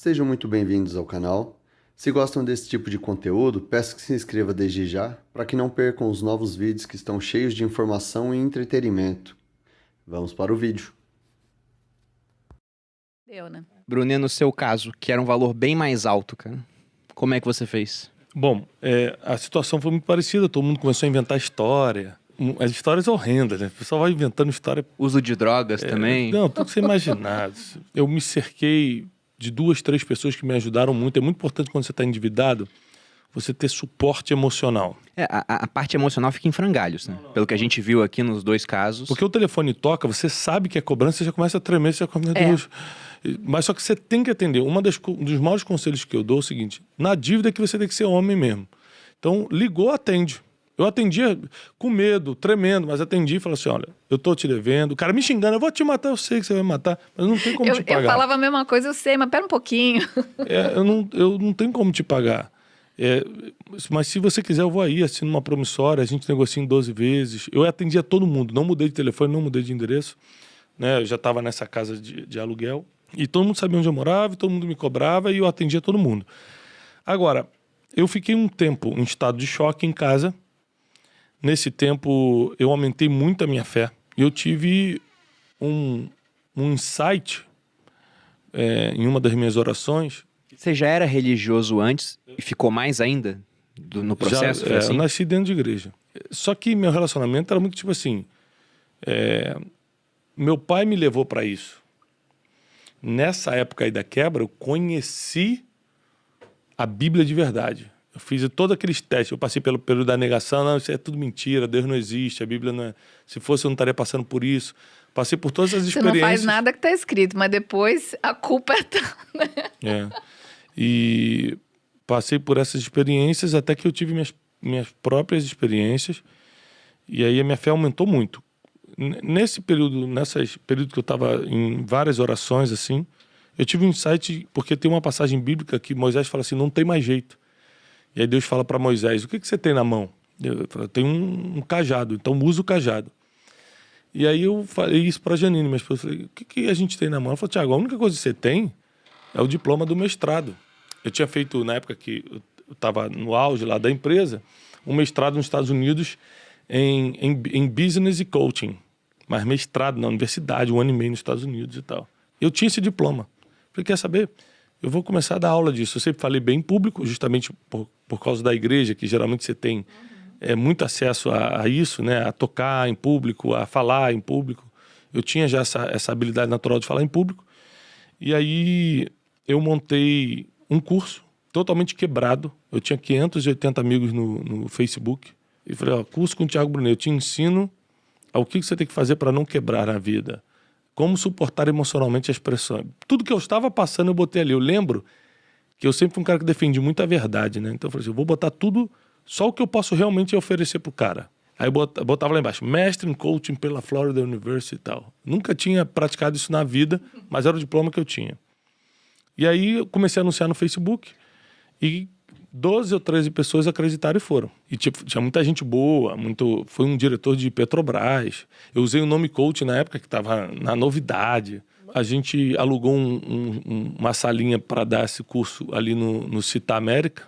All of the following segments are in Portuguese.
Sejam muito bem-vindos ao canal. Se gostam desse tipo de conteúdo, peço que se inscreva desde já, para que não percam os novos vídeos que estão cheios de informação e entretenimento. Vamos para o vídeo. Deu, né? Brunet, no seu caso, que era um valor bem mais alto, cara, como é que você fez? Bom, a situação foi muito parecida, todo mundo começou a inventar história. As histórias horrendas, né? O pessoal vai inventando história... Uso de drogas também? Não, tudo que você imaginar. Eu me cerquei de 2, 3 pessoas que me ajudaram muito. É muito importante quando você está endividado, você ter suporte emocional. A parte emocional fica em frangalhos, né? Pelo que a gente viu aqui nos dois casos. Porque o telefone toca, você sabe que é cobrança, você já começa a tremer, você já começa, meu Deus. Mas só que você tem que atender. Um dos maiores conselhos que eu dou é o seguinte: na dívida é que você tem que ser homem mesmo. Então, ligou, atende. Eu atendia com medo, tremendo, mas atendi e falei assim: olha, eu tô te devendo. O cara me xingando, eu vou te matar, eu sei que você vai me matar, mas não tem como te pagar. Eu falava a mesma coisa, eu sei, mas pera um pouquinho. Eu não tenho como te pagar. Mas se você quiser, eu vou aí, assino uma promissória, a gente negocia em 12 vezes. Eu atendia todo mundo, não mudei de telefone, não mudei de endereço. Né? Eu já estava nessa casa de aluguel. E todo mundo sabia onde eu morava, todo mundo me cobrava e eu atendia todo mundo. Agora, eu fiquei um tempo em estado de choque em casa. Nesse tempo, eu aumentei muito a minha fé. Eu tive um insight em uma das minhas orações. Você já era religioso antes e ficou mais ainda no processo? Já, assim? Eu nasci dentro de igreja. Só que meu relacionamento era muito tipo assim... meu pai me levou para isso. Nessa época aí da quebra, eu conheci a Bíblia de verdade. Eu fiz todos aqueles testes. Eu passei pelo período da negação. Não, isso é tudo mentira. Deus não existe. A Bíblia não é... Se fosse, eu não estaria passando por isso. Passei por todas as experiências. Você não faz nada que está escrito, mas depois a culpa é tua. E passei por essas experiências até que eu tive minhas próprias experiências. E aí a minha fé aumentou muito. Nesse período que eu estava em várias orações, assim, eu tive um insight, porque tem uma passagem bíblica que Moisés fala assim: não tem mais jeito. E aí Deus fala para Moisés: o que você tem na mão? Eu falo: eu tenho um cajado, então usa o cajado. E aí eu falei isso para a Janine, minha esposa. Eu falei: o que a gente tem na mão? Ela falou: Tiago, a única coisa que você tem é o diploma do mestrado. Eu tinha feito, na época que eu estava no auge lá da empresa, um mestrado nos Estados Unidos em business e coaching. Mas mestrado na universidade, 1 ano e meio nos Estados Unidos e tal. Eu tinha esse diploma. Falei: quer saber? Eu vou começar a dar aula disso. Eu sempre falei bem em público, justamente por causa da igreja, que geralmente você tem muito acesso a isso, né? A tocar em público, a falar em público. Eu tinha já essa habilidade natural de falar em público. E aí eu montei um curso totalmente quebrado. Eu tinha 580 amigos no Facebook. E falei: ó, curso com o Tiago Brunet, eu te ensino o que você tem que fazer para não quebrar na vida. Como suportar emocionalmente as pressões. Tudo que eu estava passando eu botei ali. Eu lembro que eu sempre fui um cara que defendi muito a verdade, né? Então eu falei assim: eu vou botar tudo, só o que eu posso realmente oferecer pro cara. Aí eu botava lá embaixo: mestre em coaching pela Florida University e tal. Nunca tinha praticado isso na vida, mas era o diploma que eu tinha. E aí eu comecei a anunciar no Facebook e 12 ou 13 pessoas acreditaram e foram. E tipo, tinha muita gente boa, foi um diretor de Petrobras. Eu usei o nome coach na época que estava na novidade. A gente alugou uma salinha para dar esse curso ali no Cita América,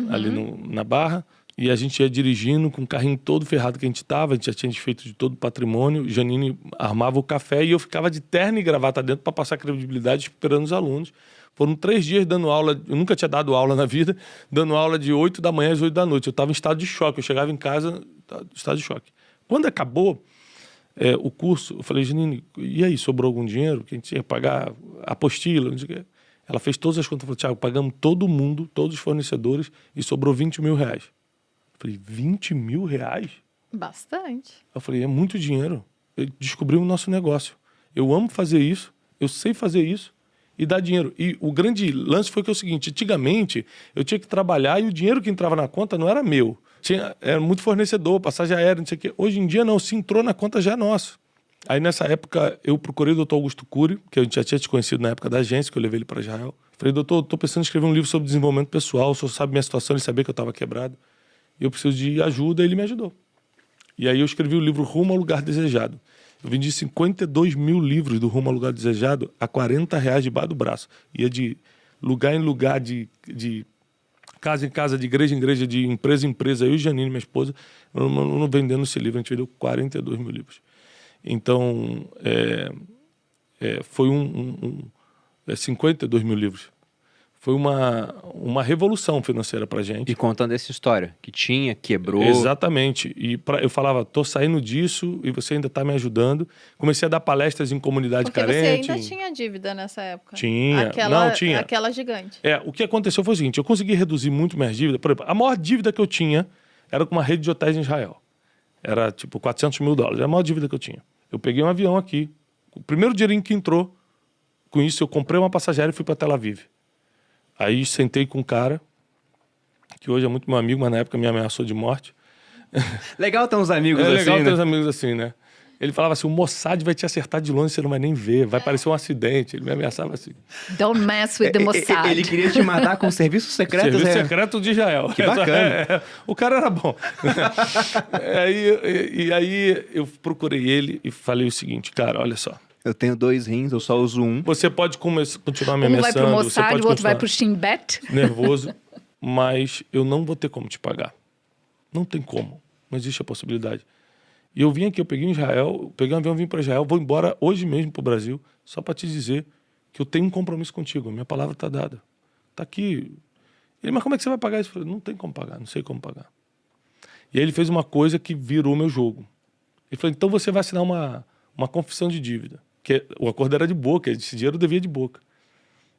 ali na Barra. E a gente ia dirigindo com o carrinho todo ferrado que a gente estava. A gente já tinha desfeito de todo o patrimônio. Janine armava o café e eu ficava de terno e gravata dentro para passar credibilidade esperando os alunos. Foram 3 dias dando aula, eu nunca tinha dado aula na vida, dando aula de 8 da manhã às 8 da noite. Eu estava em estado de choque, eu chegava em casa em estado de choque. Quando acabou o curso, eu falei: Janine, e aí, sobrou algum dinheiro que a gente ia pagar apostila? Não sei o quê. Ela fez todas as contas, falou: Tiago, pagamos todo mundo, todos os fornecedores, e sobrou 20 mil reais. Eu falei: 20 mil reais? Bastante. Eu falei: é muito dinheiro. Eu descobri o nosso negócio. Eu amo fazer isso, eu sei fazer isso, e dar dinheiro. E o grande lance foi que é o seguinte: antigamente eu tinha que trabalhar e o dinheiro que entrava na conta não era meu. Era muito fornecedor, passagem aérea, não sei o quê. Hoje em dia não, se entrou na conta já é nosso. Aí nessa época eu procurei o Dr. Augusto Cury, que a gente já tinha te conhecido na época da agência, que eu levei ele para Israel. Falei: doutor, estou pensando em escrever um livro sobre desenvolvimento pessoal, o senhor sabe minha situação, ele sabia que eu estava quebrado. E eu preciso de ajuda, ele me ajudou. E aí eu escrevi o livro Rumo ao Lugar Desejado. Eu vendi 52 mil livros do Rumo ao Lugar Desejado a R$40 debaixo do braço. Ia de lugar em lugar, de casa em casa, de igreja em igreja, de empresa em empresa. Eu e Janine, minha esposa, não vendendo esse livro. A gente vendeu 42 mil livros. Então, foi 52 mil livros. Foi uma revolução financeira pra gente. E contando essa história, que tinha, quebrou... Exatamente. E eu falava, tô saindo disso e você ainda tá me ajudando. Comecei a dar palestras em comunidade carente. Porque você ainda tinha dívida nessa época. Tinha. Tinha. Aquela gigante. O que aconteceu foi o seguinte, eu consegui reduzir muito minhas dívidas. Por exemplo, a maior dívida que eu tinha era com uma rede de hotéis em Israel. Era tipo $400 mil. Era a maior dívida que eu tinha. Eu peguei um avião aqui. O primeiro dinheirinho que entrou, com isso eu comprei uma passageira e fui para Tel Aviv. Aí sentei com um cara, que hoje é muito meu amigo, mas na época me ameaçou de morte. Legal ter uns amigos assim, legal ter né? uns amigos assim, né? Ele falava assim, o Mossad vai te acertar de longe, você não vai nem ver, vai parecer um acidente. Ele me ameaçava assim. Don't mess with the Mossad. Ele queria te matar com serviço secreto. Serviço secreto de Israel. Que bacana. O cara era bom. Aí eu procurei ele e falei o seguinte, cara, olha só. Eu tenho 2 rins, eu só uso um. Você pode continuar me Um vai pro ameaçando, Mossad, o outro vai pro Shin Bet. nervoso, mas eu não vou ter como te pagar. Não tem como. Não existe a possibilidade. E eu vim aqui, eu peguei em Israel, peguei um avião, vim para Israel, vou embora hoje mesmo pro Brasil, só para te dizer que eu tenho um compromisso contigo, a minha palavra tá dada. Tá aqui. Ele, mas como é que você vai pagar isso? Eu falei, não tem como pagar, não sei como pagar. E aí ele fez uma coisa que virou meu jogo. Ele falou, então você vai assinar uma confissão de dívida. Que o acordo era de boca, esse dinheiro devia de boca.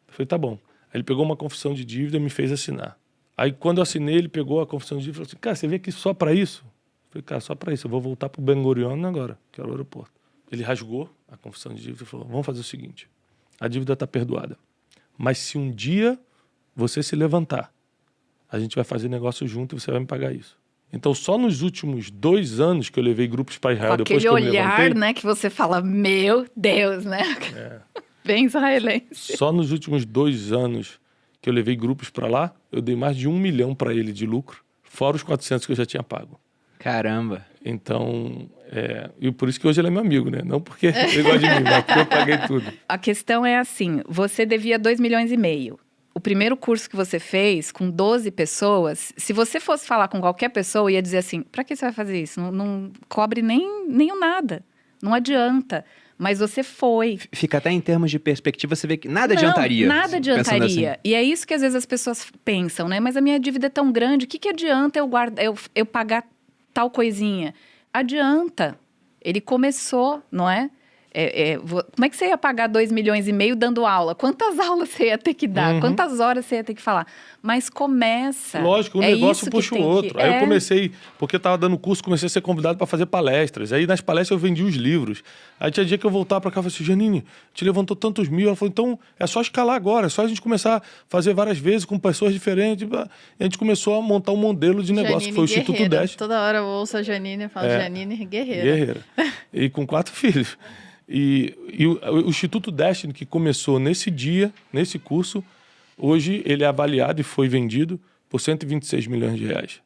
Eu falei, tá bom. Aí ele pegou uma confissão de dívida e me fez assinar. Aí quando eu assinei, ele pegou a confissão de dívida e falou assim, cara, você veio aqui só para isso? Eu falei, cara, só para isso, eu vou voltar pro Ben Gurion agora, que era o aeroporto. Ele rasgou a confissão de dívida e falou, vamos fazer o seguinte, a dívida está perdoada, mas se um dia você se levantar, a gente vai fazer negócio junto e você vai me pagar isso. Então, só nos últimos 2 anos que eu levei grupos para Israel, depois que eu me levantei... Aquele olhar, né, que você fala, meu Deus, né? Bem israelense. Só nos últimos 2 anos que eu levei grupos para lá, eu dei mais de 1 milhão para ele de lucro, fora os 400 que eu já tinha pago. Caramba. Então, e por isso que hoje ele é meu amigo, né? Não porque ele gosta de mim, mas porque eu paguei tudo. A questão é assim, você devia 2,5 milhões. O primeiro curso que você fez, com 12 pessoas, se você fosse falar com qualquer pessoa, ia dizer assim, pra que você vai fazer isso? Não cobre nem o nada. Não adianta. Mas você foi. Fica até em termos de perspectiva, você vê que nada adiantaria. Nada adiantaria. Assim. E é isso que às vezes as pessoas pensam, né? Mas a minha dívida é tão grande, o que adianta eu pagar tal coisinha? Adianta. Ele começou, não é? Como é que você ia pagar 2,5 milhões dando aula? Quantas aulas você ia ter que dar? Quantas horas você ia ter que falar? Mas começa. Lógico, um negócio puxa o outro. Aí eu comecei, porque eu estava dando curso, comecei a ser convidado para fazer palestras. Aí nas palestras eu vendi os livros. Aí tinha dia que eu voltava para cá e falei assim, Janine, te levantou tantos mil. Ela falou, então é só escalar agora, é só a gente começar a fazer várias vezes com pessoas diferentes. E a gente começou a montar um modelo de negócio, Janine que foi o Instituto Destiny. Toda hora eu ouço a Janine e falo, Janine guerreira. Guerreira. E com 4 filhos. E o Instituto Destiny, que começou nesse dia, nesse curso, hoje ele é avaliado e foi vendido por 126 milhões de reais.